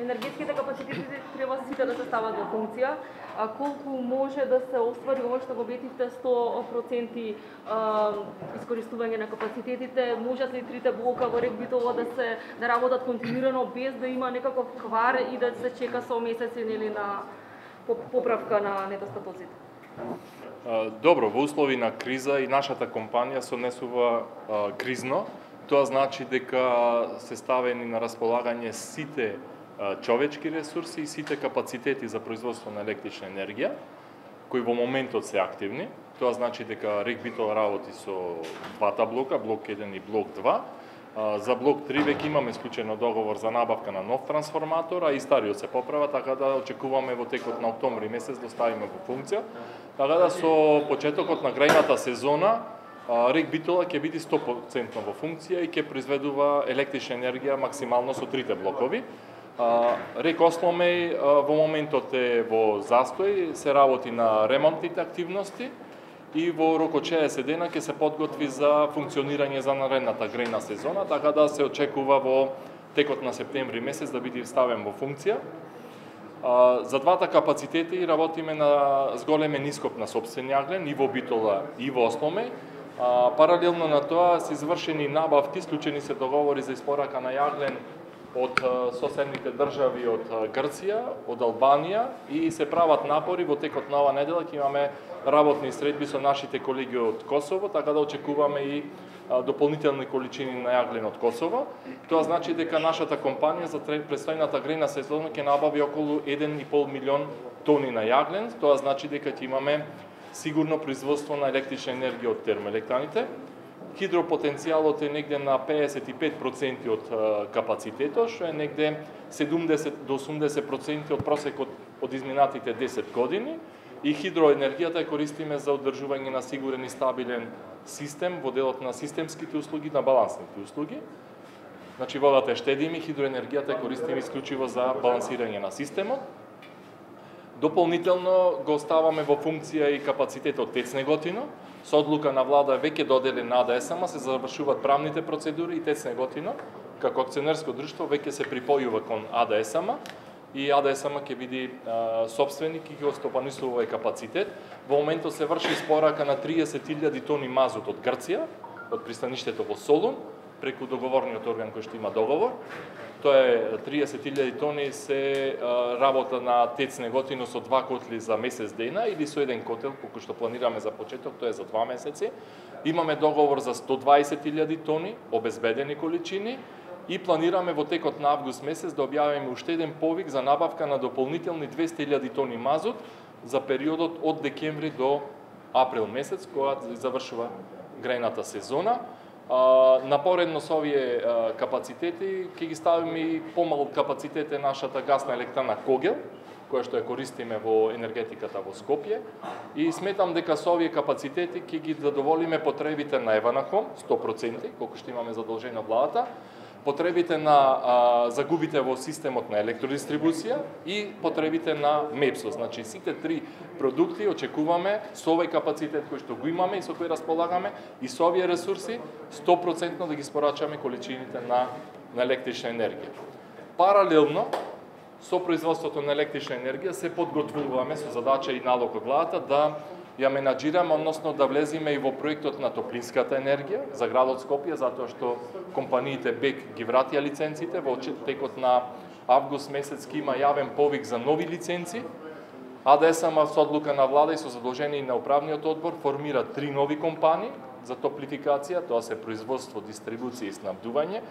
Енергетските капацитети треба сите да се стават во функција, а колку може да се оствари ова што го обетивте 100% искористување на капацитетите, можат ли трите блока во РЕК Битола да работат континуирано без да има некаков квар и да се чека со месеци нели на поправка на недостатоците? Добро, во услови на криза и нашата компанија се однесува кризно. Тоа значи дека се ставени на располагање сите човечки ресурси и сите капацитети за производство на електрична енергија, кои во моментот се активни. Тоа значи дека РЕК Битола работи со двата блока, блок 1 и блок 2. За блок 3 веќе имаме склучено договор за набавка на нов трансформатор, а и стариот се поправа, така да очекуваме во текот на октомври месец да ставиме во функција. Така да со почетокот на грејната сезона РЕК Битола ќе биде 100% во функција и ќе произведува електрична енергија максимално со трите блокови. РЕК Осломеј во моментот е во застој, се работи на ремонтните активности и во рок од 60 дена ќе се подготви за функционирање за наредната грејна сезона, така да се очекува во текот на септември месец да биде ставен во функција. За двата капацитети работиме на зголемен ископ на сопствен јаглен и во Битола и во Осломеј. Паралелно на тоа се извршени набавки, склучени се договори за испорака на јаглен од соседните држави, од Грција, од Албанија и се прават напори во текот на оваа недела ќе имаме работни средби со нашите колеги од Косово, така да очекуваме и дополнителни количини на јаглен од Косово. Тоа значи дека нашата компанија за престојната грејна сезона ќе набави околу 1,5 милион тони на јаглен. Тоа значи дека ќе имаме сигурно производство на електрична енергија од термоелектраните. Хидропотенцијалот е негде на 55% од капацитетот, што е негде 70 до 80% од просекот од изминатите 10 години. И хидроенергијата ја користиме за одржување на сигурен и стабилен систем во делот на системските услуги, на балансните услуги. Значи водата е штедиме, хидроенергијата ја користиме исклучиво за балансирање на системот. Дополнително го оставаме во функција и капацитетот ТЕЦ Неготино. Со одлука на влада веќе доделен на АДСМ се завршуваат правните процедури и ТЕЦ Неготино како акционерско друштво веќе се припојува кон АДСМ и АДСМ ќе биде собственик и ќе стопанисува овој капацитет. Во моментот се врши испорака на 30.000 тони мазут од Грција, од пристаништето во Солун, преку договорниот орган кој што има договор. Тоа е 30.000 тони се работа на ТЕЦ Неготино со 2 котли за месец дена или со еден котел, колку што планираме за почеток, тоа е за 2 месеци. Имаме договор за 120.000 тони, обезбедени количини, и планираме во текот на август месец да објавиме уште еден повик за набавка на дополнителни 200.000 тони мазут за периодот од декември до април месец, кога завршува грејната сезона. Напоредно со овие капацитети ќе ги ставиме и помал капацитет е нашата гасна електрана Когел, која што ја користиме во енергетиката во Скопје, и сметам дека со овие капацитети ќе ги задоволиме потребите на Еванахом 100%, колку што имаме задолжено владата, потребите на загубите во системот на електродистрибуција и потребите на МЕПСО. Значи сите три продукти очекуваме со овој капацитет кој што го имаме и со кој располагаме и со овие ресурси 100% да ги спорачаме количините на електрична енергија. Паралелно со производството на електрична енергија се подготвуваме со задача и налог од владата да ја менаџираме, односно да влеземе и во проектот на топлинската енергија за градот Скопје, затоа што компаниите БЕК ги вратија лиценците, во текот на август месец ќе има јавен повик за нови лиценци. АДСМ со одлука на влада и со задолжение на управниот одбор формира 3 нови компании за топлификација, тоа се производство, дистрибуција и снабдување.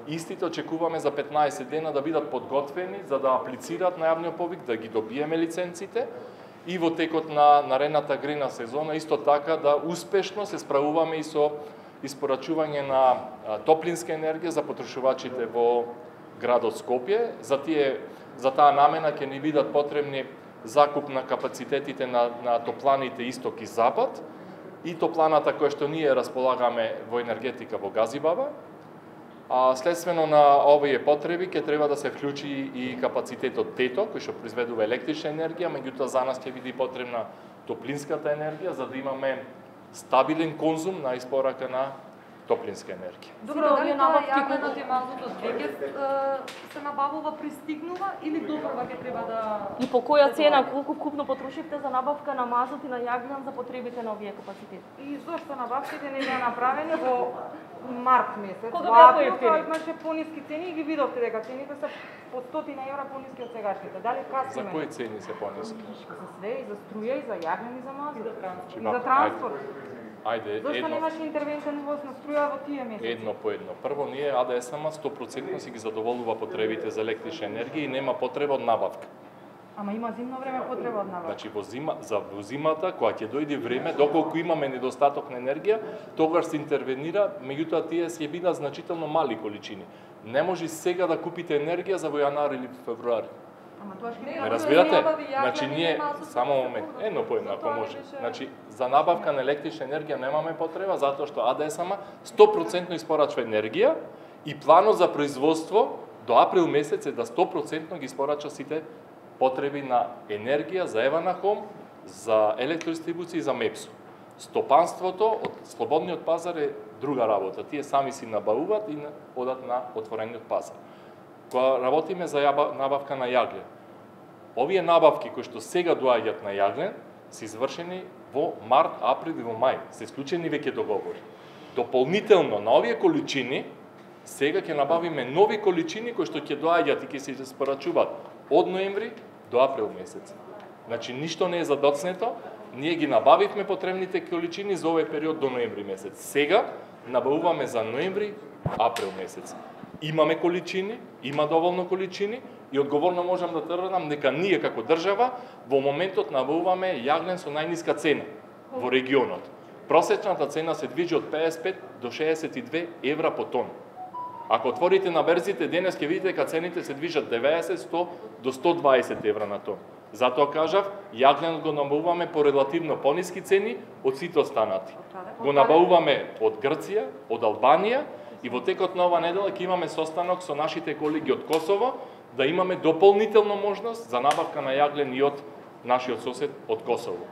Истите очекуваме за 15 дена да бидат подготвени за да аплицираат на јавниот повик, да ги добиеме лиценците и во текот на наредната грејна сезона исто така да успешно се справуваме и со испорачување на топлинска енергија за потрошувачите во градот Скопје. За таа намена ќе ни бидат потребни закуп на капацитетите на топланите Исток и Запад и топланата која што ние располагаме во енергетика во Газибаба. Следствено на овие потреби ќе треба да се вклучи и капацитетот ТЕТО, кој што произведува електрична енергија, меѓутоа за нас ќе биде потребна топлинската енергија за да имаме стабилен конзум на испорака на топлинска енергија. Добро, дали тоа јагленот и мазутот веќе се набавува, пристигнува или допрва ќе треба да... И по која цена, колку вкупно потрошивте за набавка на мазут и на јаглен за потребите на овие капацитети? И зошто набавките не беа направени во март месец? Кога Во беа април поевтини? тоа имаше пониски цени и ги видовте дека цените се по 100 евра пониски од сегашните. Дали За касиме? кои цени се пониски? За све, и за струја, и за јаглен, и за мазут. И Ма, за транспорт. Ајде, Зошто немаше интервенција на на струја во тие месеци? едно по едно. Прво, ние АДСМ 100% си ги задоволува потребите за електрична енергија и нема потреба од набавка. Ама има зимно време потреба од набавка. Значи во зимата, кога ќе дојде време, доколку имаме недостаток на енергија, тогаш се интервенира, меѓутоа тие се бидат значително мали количини. Не може сега да купите енергија за во јануари или февруари. Ама тоа ќе Ме разбирате? Значи ние само момент, едно по едно ако може. Значи за набавка на електрична енергија немаме потреба затоа што АДСМ 100% испорачува енергија и планот за производство до април месец е да 100% ги испорача сите потреби на енергија за Еванахом, за електродистрибуција и за МЕПСО. Стопанството од слободниот пазар е друга работа. Тие сами си набавуваат и одат на отворениот пазар. Кога работиме за набавка на јаглен, овие набавки кои што сега доаѓаат на јаглен се извршени во март, април и во мај. Се исклучени веќе договори. Дополнително на овие количини сега ќе набавиме нови количини кои што ќе доаѓаат и ќе се испорачуваат од ноември до април месец. Значи ништо не е задоцнето, ние ги набавивме потребните количини за овој период до ноември месец. Сега набавуваме за ноември, април месец. Имаме количини, има доволно количини и одговорно можам да тврдам дека ние како држава во моментот набавуваме јаглен со најниска цена во регионот. Просечната цена се движи од 55 до 62 евра по тон. Ако отворите на берзите денес ќе видите дека цените се движат 90, 100 до 120 евра на тон. Затоа кажав, јагленот го набавуваме по релативно пониски цени од сите останати. Го набавуваме од Грција, од Албанија и во текот на ова недела ќе имаме состанок со нашите колеги од Косово да имаме дополнително можност за набавка на јаглен и од нашиот сосед од Косово.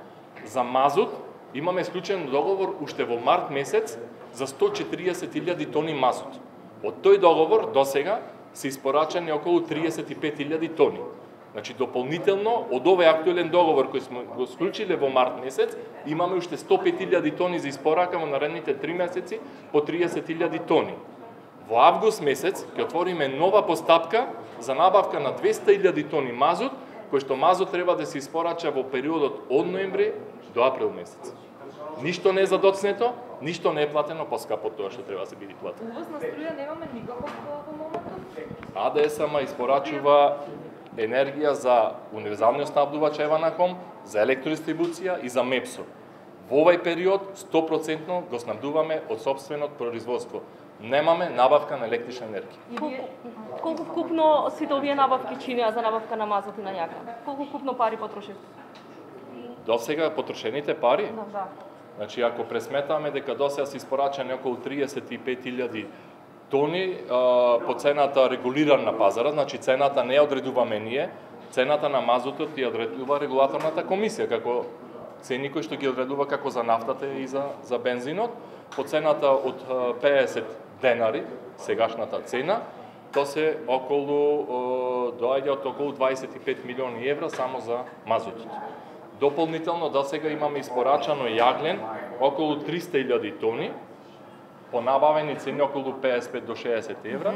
За мазут имаме склучен договор уште во март месец за 140.000 тони мазут. Од тој договор до сега се испорачани околу 35.000 тони. Значи дополнително од овој актуелен договор кој сме го склучиле во март месец, имаме уште 105.000 тони за испорака во наредните 3 месеци по 30.000 тони. Во август месец ќе отвориме нова постапка за набавка на 200.000 тони мазут, кој што мазут треба да се испорача во периодот од ноември до април месец. Ништо не е задоцнето, ништо не е платено поскапо тоа што треба да се биде платено. Увоз на струја немаме никаков во моментот. АДСМ испорачува енергија за универзалниот снабдувач Еванахом, за електродистрибуција и за МЕПСО. Во овој период 100% го снабдуваме од сопствено производство. Немаме набавка на електрична енергија. Колку вкупно сите овие набавки чинеа за набавка на мазут и на јаглен? Колку вкупно пари потрошивте? До сега потрошените пари? Да. Значи, ако пресметаме дека до сега се испорачани околу 35.000 тони по цената регулирана на пазара, значи цената не ја одредуваме ние, цената на мазутот ја одредува регулаторната комисија, како цени кои што ги одредува како за нафтата и за бензинот, по цената од 50 денари, сегашната цена, то се доаѓа од околу 25 милиони евра само за мазутот. Дополнително до сега имаме испорачано јаглен околу 300.000 тони, по набавени цени околу 55 до 60 евра,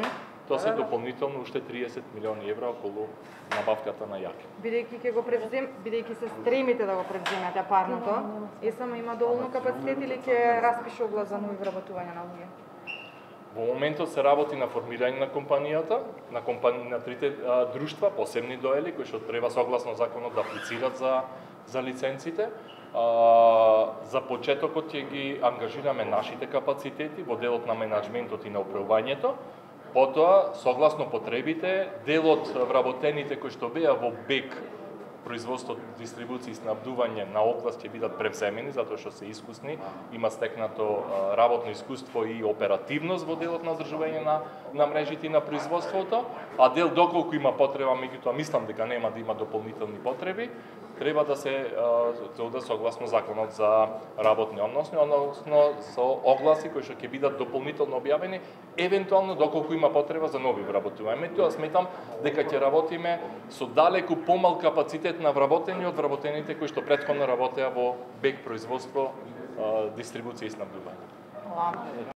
тоа се дополнително уште 30 милиони евра околу набавката на јаглен. Бидејќи се стремите да го превземете парното, ЕСМ има доволно капацитет или ќе распише оглас за нови вработувања на луѓе? Во моментот се работи на формирање на компанијата, на трите друштва, посебни доели, кои што треба согласно законот да аплицираат за лиценците. За почетокот ќе ги ангажираме нашите капацитети во делот на менаџментот и на управувањето. Потоа, согласно потребите, дел од вработените кои што беа во БЕК производство, дистрибуција и снабдување на област ќе бидат превземени затоа што се искусни, има стекнато работно искуство и оперативност во делот на одржување на мрежите и на производството, а дел доколку има потреба, меѓутоа мислам дека нема да има дополнителни потреби, треба да се согласно законот за работни односи, односно со огласи кои што ќе бидат дополнително објавени, евентуално доколку има потреба за нови вработувања. Меѓутоа сметам дека ќе работиме со далеку помал капацитет на вработени од вработените кои што претходно работеа во БЕК производство, дистрибуција и снабдување.